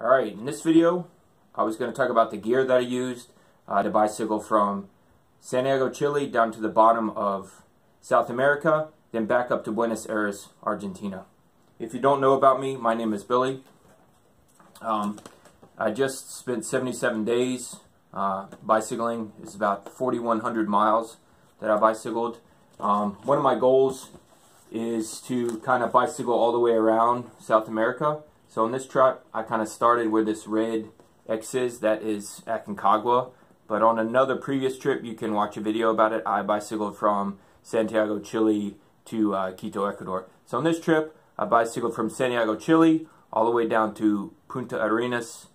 Alright, in this video I was going to talk about the gear that I used to bicycle from Santiago, Chile down to the bottom of South America, then back up to Buenos Aires, Argentina. If you don't know about me, my name is Billy. I just spent 77 days bicycling. It's about 4,100 miles that I bicycled. One of my goals is to kind of bicycle all the way around South America. So in this trip, I kind of started where this red X is, that is Aconcagua. But on another previous trip, you can watch a video about it, I bicycled from Santiago, Chile to Quito, Ecuador. So on this trip, I bicycled from Santiago, Chile, all the way down to Punta Arenas,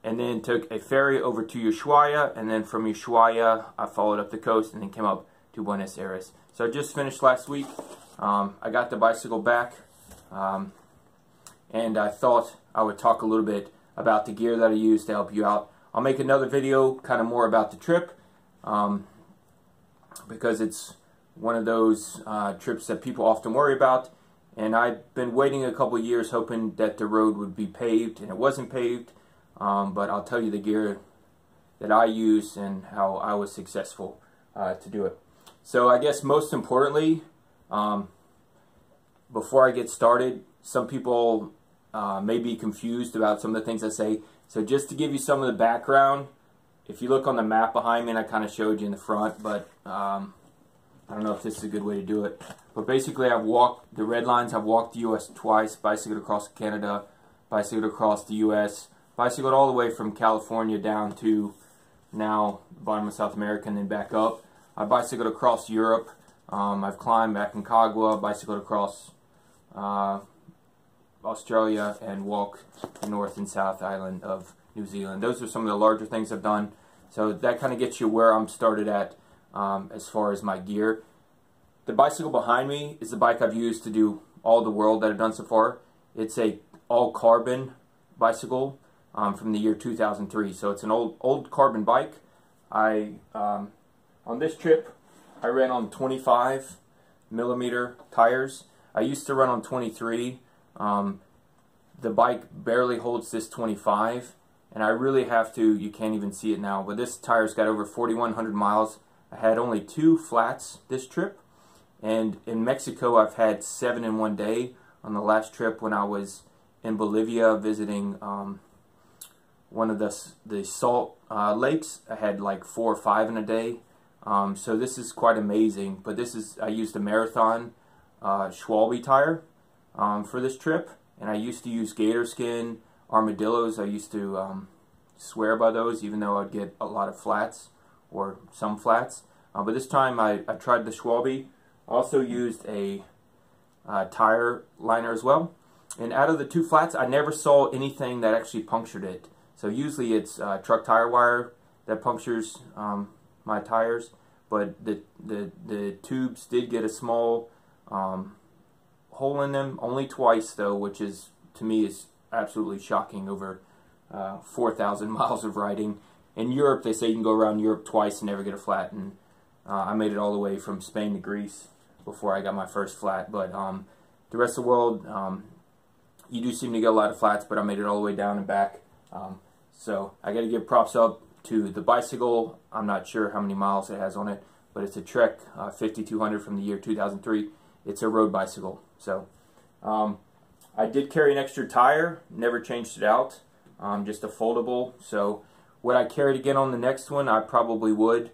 and then took a ferry over to Ushuaia, and then from Ushuaia, I followed up the coast and then came up to Buenos Aires. So I just finished last week. I got the bicycle back, and I thought I would talk a little bit about the gear that I used to help you out. I'll make another video kind of more about the trip, because it's one of those trips that people often worry about, and I've been waiting a couple years hoping that the road would be paved, and it wasn't paved, but I'll tell you the gear that I used and how I was successful to do it. So I guess most importantly, before I get started, some people may be confused about some of the things I say. So just to give you some of the background, if you look on the map behind me, and I kind of showed you in the front, but I don't know if this is a good way to do it. But basically, I've walked the red lines. I've walked the U.S. twice, bicycled across Canada, bicycled across the U.S., bicycled all the way from California down to now the bottom of South America and then back up. I bicycled across Europe. I've climbed Aconcagua, bicycled across Australia, and walked the North and South Island of New Zealand. Those are some of the larger things I've done. So that kind of gets you where I'm started at as far as my gear. The bicycle behind me is the bike I've used to do all the world that I've done so far. It's a all carbon bicycle from the year 2003. So it's an old carbon bike. On this trip, I ran on 25 millimeter tires. I used to run on 23. The bike barely holds this 25, and I really have to, you can't even see it now, but this tire's got over 4,100 miles. I had only 2 flats this trip, and in Mexico I've had 7 in one day. On the last trip when I was in Bolivia visiting one of the salt lakes, I had like 4 or 5 in a day. So this is quite amazing, but I used a marathon Schwalbe tire for this trip, and I used to use gator skin armadillos. I used to swear by those, even though I'd get a lot of flats or some flats. But this time I tried the Schwalbe. I also used a tire liner as well. And out of the 2 flats, I never saw anything that actually punctured it. So usually it's truck tire wire that punctures my tires, but the tubes did get a small hole in them, only twice though, which is, to me, is absolutely shocking over 4,000 miles of riding. In Europe, they say you can go around Europe twice and never get a flat, and I made it all the way from Spain to Greece before I got my first flat. But the rest of the world, you do seem to get a lot of flats, but I made it all the way down and back. So I got to give props up to the bicycle. I'm not sure how many miles it has on it, but it's a Trek 5200 from the year 2003. It's a road bicycle. So I did carry an extra tire, never changed it out, just a foldable. So would I carry it again on the next one? I probably would.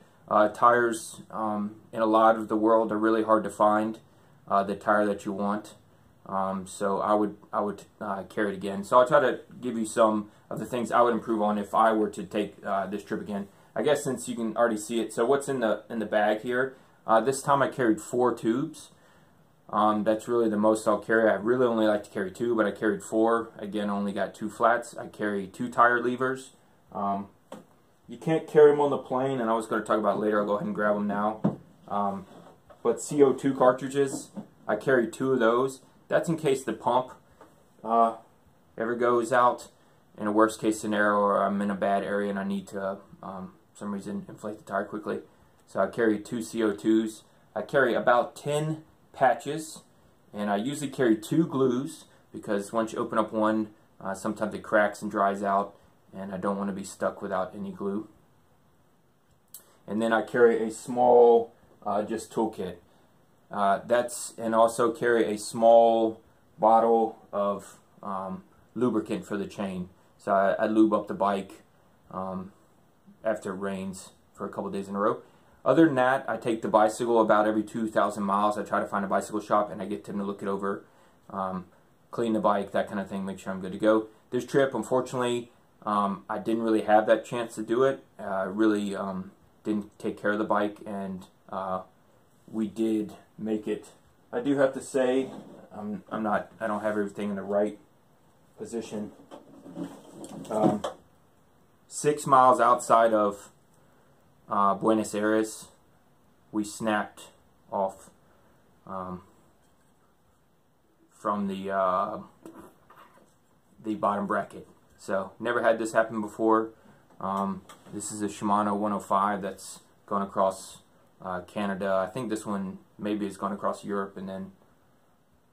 Tires in a lot of the world are really hard to find, the tire that you want. So I would carry it again. So I'll try to give you some of the things I would improve on if I were to take this trip again. I guess since you can already see it, so what's in the bag here? This time I carried 4 tubes. That's really the most I'll carry. I really only like to carry 2, but I carried 4. Again, only got 2 flats. I carry 2 tire levers. You can't carry them on the plane, and I was going to talk about it later. I'll go ahead and grab them now. But CO2 cartridges, I carry 2 of those. That's in case the pump ever goes out in a worst case scenario, or I'm in a bad area and I need to, for some reason, inflate the tire quickly. So I carry 2 CO2s. I carry about 10 patches, and I usually carry 2 glues, because once you open up one, Sometimes it cracks and dries out, and I don't want to be stuck without any glue. And then I carry a small just toolkit. And also carry a small bottle of lubricant for the chain. So I lube up the bike after it rains for a couple days in a row. Other than that, I take the bicycle about every 2,000 miles. I try to find a bicycle shop and I get them to look it over, clean the bike, that kind of thing, make sure I'm good to go. This trip, unfortunately, I didn't really have that chance to do it. I really didn't take care of the bike, and we did make it. I do have to say, I don't have everything in the right position. 6 miles outside of Buenos Aires, we snapped off from the bottom bracket. So never had this happen before. This is a Shimano 105 that's gone across Canada. I think this one maybe has gone across Europe, and then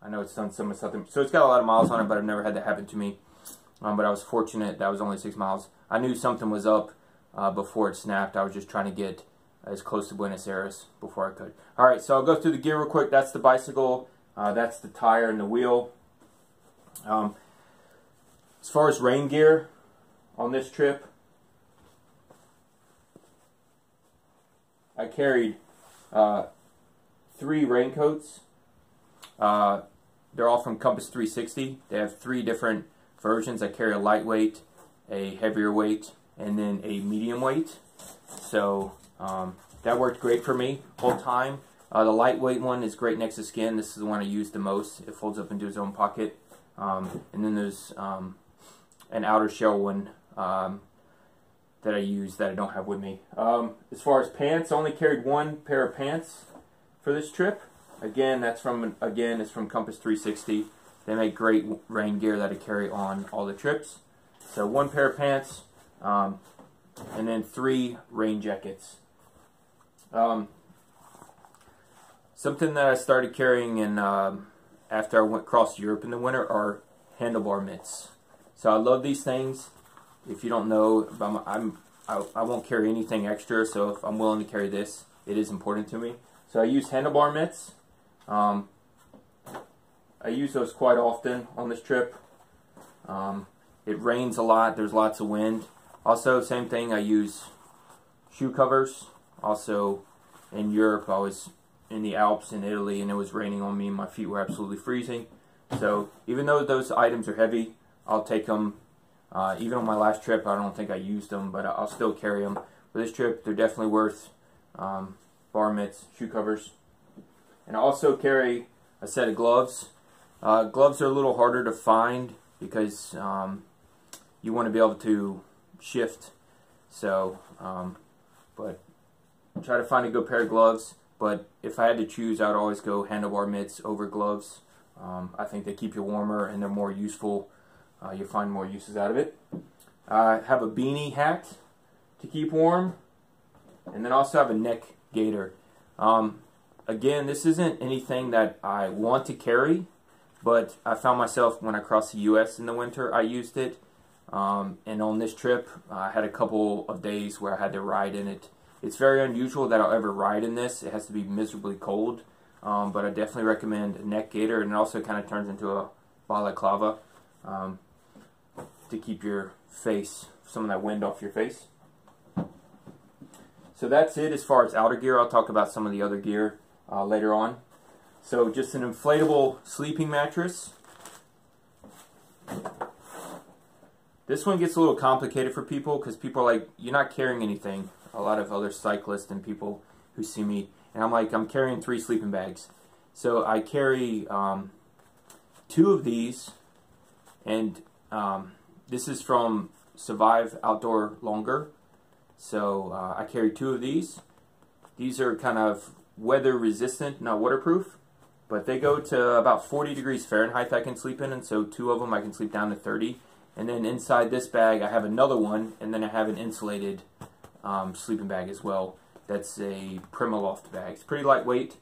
I know it's done some of something. So it's got a lot of miles on it, but I've never had that happen to me. But I was fortunate that was only 6 miles. I knew something was up before it snapped. I was just trying to get as close to Buenos Aires before I could. Alright, so I'll go through the gear real quick. That's the bicycle. That's the tire and the wheel. As far as rain gear on this trip, I carried 3 raincoats. They're all from Compass 360. They have 3 different versions. I carry a lightweight, a heavier weight, and then a medium weight. So that worked great for me whole time. The lightweight one is great next to skin. This is the one I use the most. It folds up into its own pocket. And then there's an outer shell one that I use that I don't have with me. As far as pants, I only carried 1 pair of pants for this trip. Again, it's from Compass 360. They make great rain gear that I carry on all the trips. So 1 pair of pants, and then 3 rain jackets. Something that I started carrying in after I went across Europe in the winter are handlebar mitts. So I love these things. If you don't know, I won't carry anything extra, so if I'm willing to carry this, it is important to me. So I use handlebar mitts. I use those quite often on this trip. It rains a lot, there's lots of wind. Also, same thing, I use shoe covers. Also, in Europe, I was in the Alps in Italy and it was raining on me and my feet were absolutely freezing. So even though those items are heavy, I'll take them. Even on my last trip, I don't think I used them, but I'll still carry them. For this trip, they're definitely worth bar mitts, shoe covers. And I also carry a set of gloves. Gloves are a little harder to find because you want to be able to shift. So, but try to find a good pair of gloves. But if I had to choose, I would always go handlebar mitts over gloves. I think they keep you warmer and they're more useful. You'll find more uses out of it. I have a beanie hat to keep warm, and then also have a neck gaiter. Again, this isn't anything that I want to carry, but I found myself when I crossed the U.S. in the winter, I used it. And on this trip, I had a couple of days where I had to ride in it. It's very unusual that I'll ever ride in this. It has to be miserably cold, but I definitely recommend a neck gaiter, and it also kind of turns into a balaclava to keep your face, some of that wind off your face. So that's it as far as outer gear. I'll talk about some of the other gear later on. So just an inflatable sleeping mattress. This one gets a little complicated for people because people are like, you're not carrying anything. A lot of other cyclists and people who see me, and I'm like, I'm carrying 3 sleeping bags. So I carry 2 of these, and this is from Survive Outdoor Longer. So I carry 2 of these. These are kind of weather resistant, not waterproof, but they go to about 40 degrees Fahrenheit I can sleep in, and so 2 of them I can sleep down to 30. And then inside this bag I have another one, and then I have an insulated sleeping bag as well. That's a Primaloft bag. It's pretty lightweight.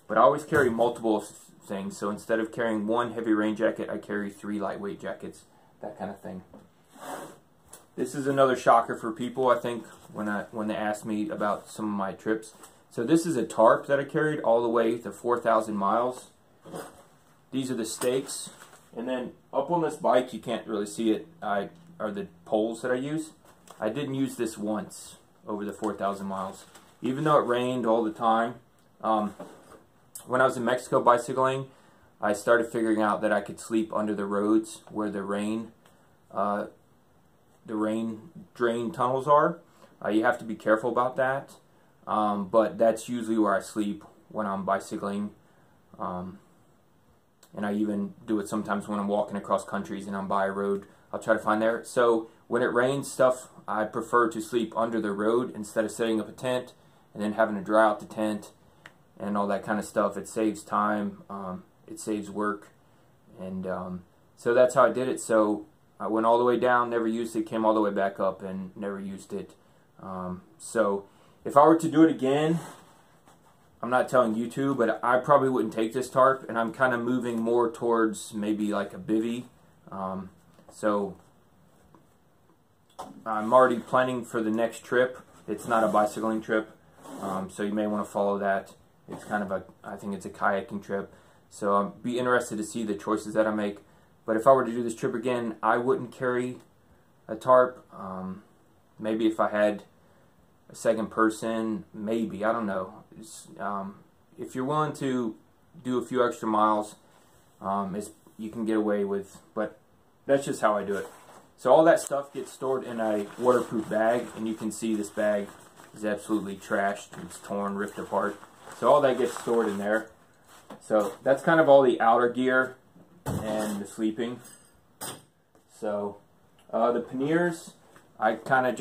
But I always carry multiple things, so instead of carrying one heavy rain jacket, I carry 3 lightweight jackets, that kind of thing. This is another shocker for people, I think, when they ask me about some of my trips. So this is a tarp that I carried all the way to 4,000 miles. These are the stakes. And then up on this bike, you can't really see it, are the poles that I use. I didn't use this once over the 4,000 miles. Even though it rained all the time. When I was in Mexico bicycling, I started figuring out that I could sleep under the roads where the rain drain tunnels are. You have to be careful about that. But that's usually where I sleep when I'm bicycling. And I even do it sometimes when I'm walking across countries and I'm by a road. I'll try to find there. So when it rains stuff, I prefer to sleep under the road instead of setting up a tent and then having to dry out the tent and all that kind of stuff. It saves time. It saves work. And so that's how I did it. So I went all the way down, never used it, came all the way back up and never used it. So if I were to do it again, I'm not telling you to, but I probably wouldn't take this tarp, and I'm kind of moving more towards maybe like a bivvy. So I'm already planning for the next trip. It's not a bicycling trip, so you may want to follow that. It's kind of I think it's a kayaking trip. So I'll be interested to see the choices that I make. But if I were to do this trip again, I wouldn't carry a tarp. Maybe if I had a second person, maybe, I don't know. If you're willing to do a few extra miles, you can get away with, but that's just how I do it. So all that stuff gets stored in a waterproof bag, and you can see this bag is absolutely trashed. It's torn, ripped apart. So all that gets stored in there. So that's kind of all the outer gear and the sleeping. So the panniers, I kind of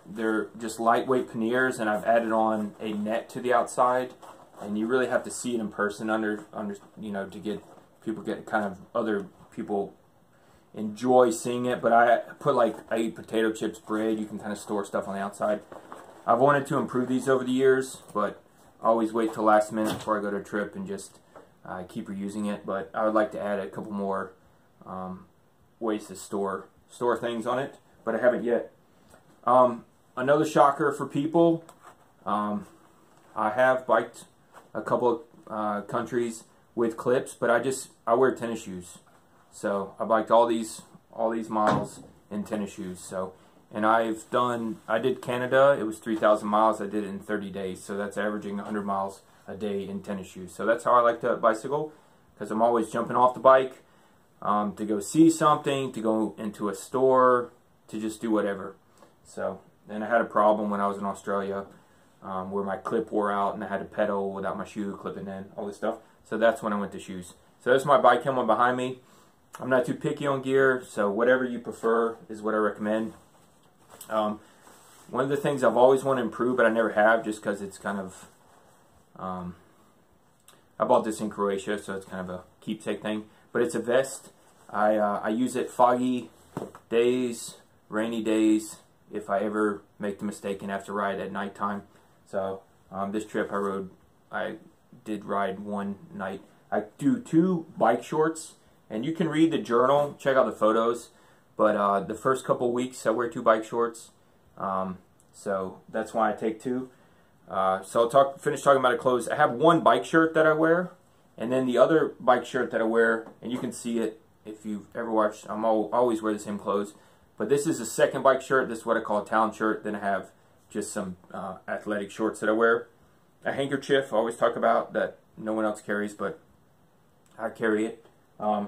they're just lightweight panniers, and I've added on a net to the outside, and you really have to see it in person to get people other people enjoy seeing it. But I eat potato chips, bread. You can kind of store stuff on the outside. I've wanted to improve these over the years, but I always wait till last minute before I go to a trip and just keep reusing it. But I would like to add a couple more ways to store things on it, but I haven't yet. Another shocker for people, I have biked a couple of countries with clips, but I wear tennis shoes. So I biked all these miles in tennis shoes. So, and I did Canada. It was 3,000 miles. I did it in 30 days. So that's averaging 100 miles a day in tennis shoes. So that's how I like to bicycle, because I'm always jumping off the bike to go see something, to go into a store, to just do whatever. So. And I had a problem when I was in Australia where my clip wore out and I had to pedal without my shoe clipping in, all this stuff. So that's when I went to shoes. So that's my bike helmet behind me. I'm not too picky on gear, so whatever you prefer is what I recommend. One of the things I've always wanted to improve, but I never have, just because it's kind of... I bought this in Croatia, so it's kind of a keepsake thing. But it's a vest. I use it foggy days, rainy days, if I ever make the mistake and have to ride at nighttime. So this trip I did ride one night. I do 2 bike shorts, and you can read the journal, check out the photos, but the first couple weeks I wear 2 bike shorts, so that's why I take 2. So I'll finish talking about the clothes. I have 1 bike shirt that I wear, and then the other bike shirt that I wear, and you can see it if you've ever watched, I always wear the same clothes. But this is a second bike shirt. This is what I call a town shirt. Then I have just some athletic shorts that I wear. A handkerchief I always talk about that no one else carries, but I carry it. I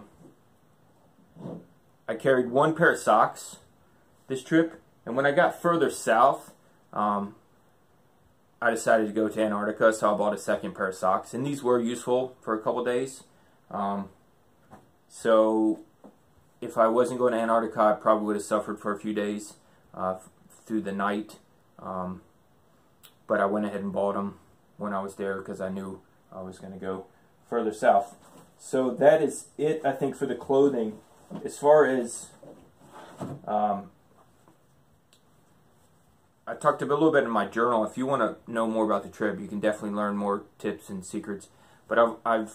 carried 1 pair of socks this trip. And when I got further south, I decided to go to Antarctica, so I bought a second pair of socks. And these were useful for a couple days. So if I wasn't going to Antarctica, I probably would have suffered for a few days through the night. But I went ahead and bought them when I was there because I knew I was going to go further south. So that is it, I think, for the clothing. As far as... I talked a little bit in my journal. If you want to know more about the trip, you can definitely learn more tips and secrets. But I've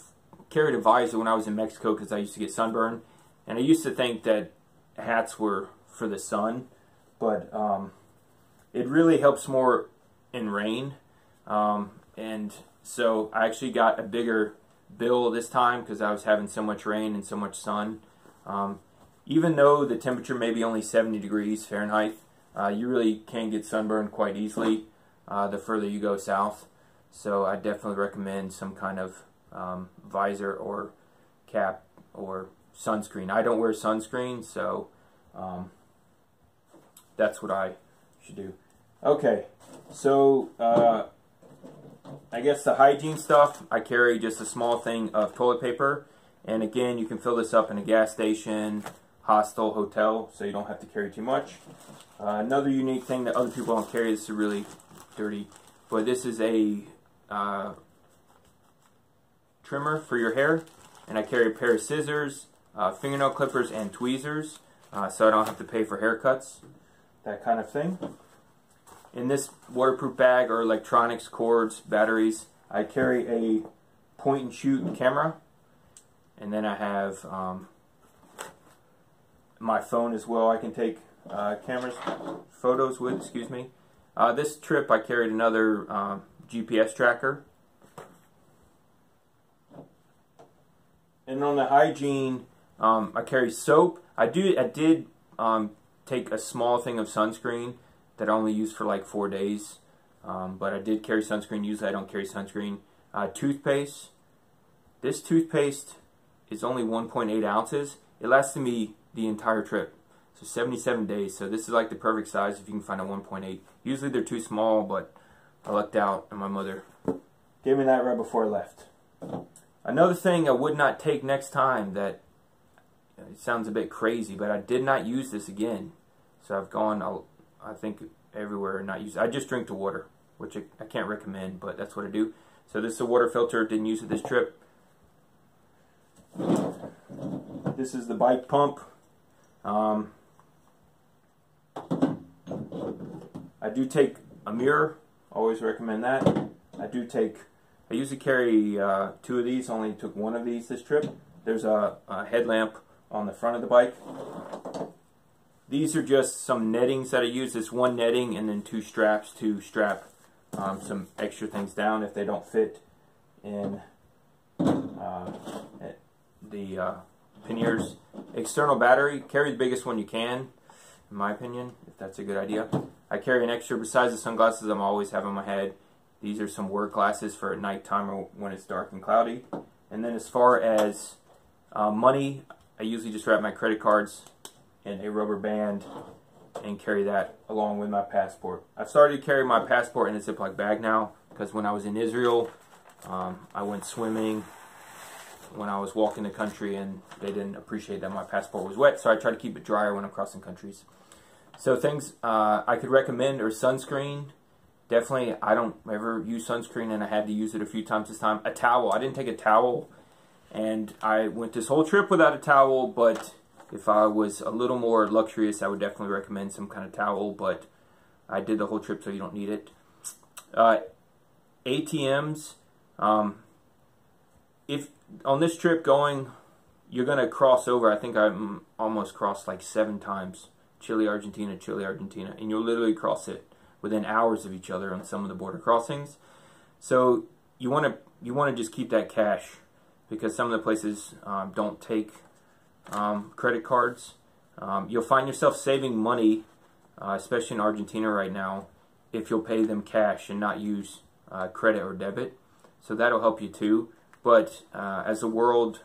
carried a visor when I was in Mexico because I used to get sunburn, and I used to think that hats were for the sun, but it really helps more in rain, and so I actually got a bigger bill this time because I was having so much rain and so much sun. Even though the temperature may be only 70 degrees Fahrenheit, you really can get sunburned quite easily the further you go south. So I definitely recommend some kind of visor or cap or sunscreen. I don't wear sunscreen, so that's what I should do. Okay, so I guess the hygiene stuff, I carry just a small thing of toilet paper, and again, you can fill this up in a gas station, hostel, hotel, so you don't have to carry too much. Another unique thing that other people don't carry, this is really dirty, but this is a trimmer for your hair, and I carry a pair of scissors, fingernail clippers, and tweezers, so I don't have to pay for haircuts, that kind of thing. In this waterproof bag are electronics, cords, batteries. I carry a point and shoot camera, and then I have my phone as well. I can take photos with, excuse me. This trip I carried another GPS tracker. And on the hygiene, I carry soap. I did take a small thing of sunscreen that I only use for like 4 days. But I did carry sunscreen. Usually I don't carry sunscreen. Toothpaste. This toothpaste is only 1.8 ounces. It lasted me the entire trip. So 77 days. So this is like the perfect size if you can find a 1.8. Usually they're too small, but I lucked out and my mother gave me that right before I left. Another thing I would not take next time, that it sounds a bit crazy, but I did not use this again. So I've gone, I think, everywhere and not use it. I just drink the water, which I can't recommend, but that's what I do. So this is a water filter. Didn't use it this trip. This is the bike pump. I do take a mirror. Always recommend that. I usually carry 2 of these. Only took 1 of these this trip. There's a headlamp on the front of the bike. These are just some nettings that I use. It's 1 netting and then 2 straps to strap some extra things down if they don't fit in the panniers. External battery. Carry the biggest one you can, in my opinion, if that's a good idea. I carry an extra, besides the sunglasses I'm always have on my head. These are some work glasses for at nighttime or when it's dark and cloudy. And then as far as money, I usually just wrap my credit cards in a rubber band and carry that along with my passport. I've started to carry my passport in a Ziploc bag now because when I was in Israel, I went swimming when I was walking the country and they didn't appreciate that my passport was wet, so I try to keep it drier when I'm crossing countries. So things I could recommend are sunscreen. Definitely, I don't ever use sunscreen and I had to use it a few times this time. A towel. I didn't take a towel and I went this whole trip without a towel, but if I was a little more luxurious, I would definitely recommend some kind of towel, but I did the whole trip so you don't need it. ATMs. If on this trip going, you're going to cross over. I think I almost crossed like 7 times. Chile, Argentina, and you'll literally cross it within hours of each other on some of the border crossings. So you want to just keep that cash because some of the places don't take credit cards. You'll find yourself saving money, especially in Argentina right now, if you'll pay them cash and not use credit or debit. So that'll help you too. But as the world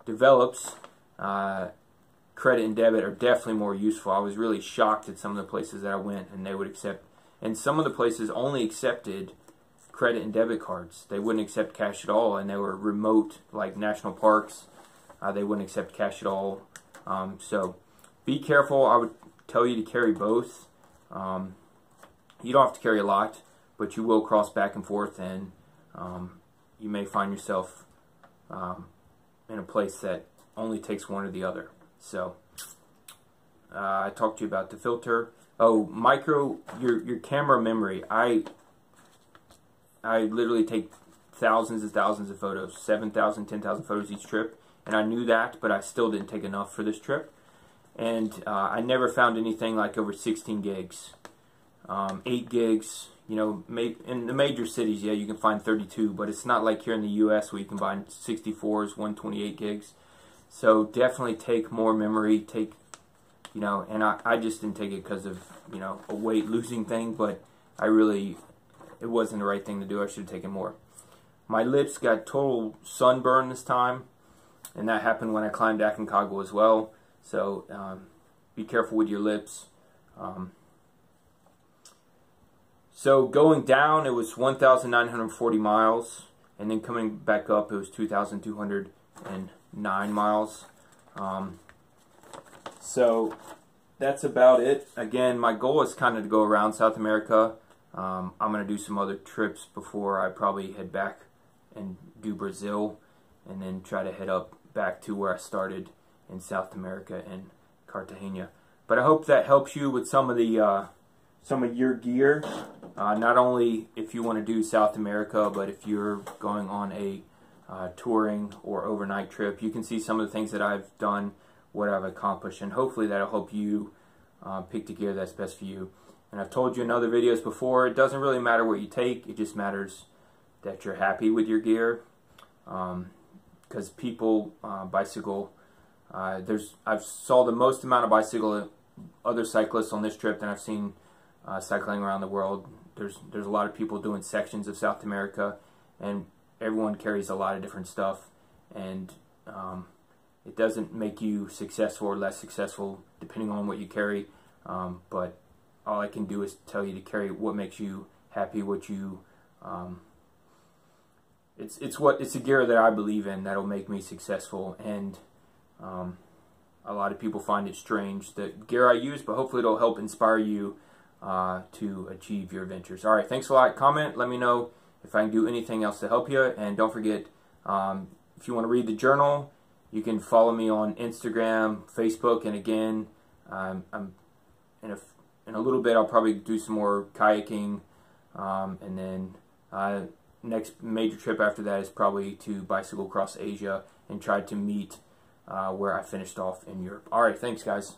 develops, credit and debit are definitely more useful. I was really shocked at some of the places that I went and they would accept, and some of the places only accepted credit and debit cards. They wouldn't accept cash at all, and they were remote, like national parks. They wouldn't accept cash at all. So be careful. I would tell you to carry both. You don't have to carry a lot, but you will cross back and forth, and you may find yourself in a place that only takes one or the other. So I talked to you about the filter. Oh, your camera memory. I literally take thousands and thousands of photos, 7,000, 10,000 photos each trip, and I knew that, but I still didn't take enough for this trip. And I never found anything like over 16 gigs. 8 gigs, you know, in the major cities, yeah, you can find 32, but it's not like here in the U.S. where you can find 64s, 128 gigs. So definitely take more memory, you know, and I just didn't take it because of, you know, a weight losing thing, but it wasn't the right thing to do. I should have taken more. My lips got total sunburn this time, and that happened when I climbed Aconcagua as well. So be careful with your lips. So going down, it was 1,940 miles, and then coming back up, it was 2,209 miles. So that's about it. Again, my goal is kind of to go around South America. I'm going to do some other trips before I probably head back and do Brazil, and then try to head up back to where I started in South America in Cartagena. But I hope that helps you with some of your gear. Not only if you want to do South America, but if you're going on a touring or overnight trip, you can see some of the things that I've done, what I've accomplished, and hopefully that'll help you pick the gear that's best for you. And I've told you in other videos before, it doesn't really matter what you take, it just matters that you're happy with your gear. Because people bicycle, I've saw the most amount of other cyclists on this trip than I've seen cycling around the world. There's a lot of people doing sections of South America, and everyone carries a lot of different stuff, and it doesn't make you successful or less successful depending on what you carry, but all I can do is tell you to carry what makes you happy, what you it's a gear that I believe in that'll make me successful. And a lot of people find it strange, the gear I use, but hopefully it'll help inspire you to achieve your adventures. Alright, thanks a lot. Comment, let me know if I can do anything else to help you, and don't forget, if you want to read the journal, you can follow me on Instagram, Facebook, and again, I'm in a little bit I'll probably do some more kayaking, and then next major trip after that is probably to bicycle across Asia and try to meet where I finished off in Europe. Alright, thanks guys.